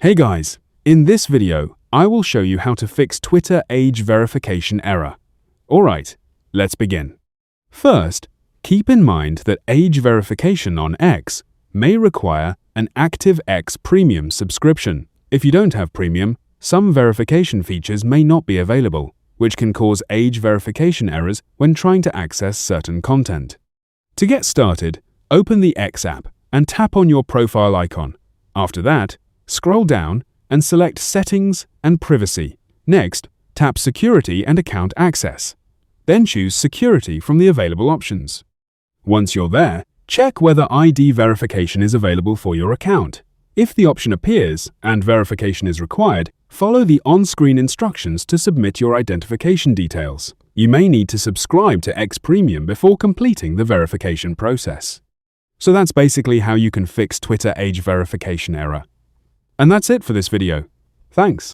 Hey guys, in this video, I will show you how to fix Twitter age verification error. Alright, let's begin. First, keep in mind that age verification on X may require an active X Premium subscription. If you don't have Premium, some verification features may not be available, which can cause age verification errors when trying to access certain content. To get started, open the X app and tap on your profile icon. After that, scroll down and select Settings and Privacy. Next, tap Security and Account Access. Then choose Security from the available options. Once you're there, check whether ID verification is available for your account. If the option appears and verification is required, follow the on-screen instructions to submit your identification details. You may need to subscribe to X Premium before completing the verification process. So that's basically how you can fix Twitter age verification error. And that's it for this video. Thanks.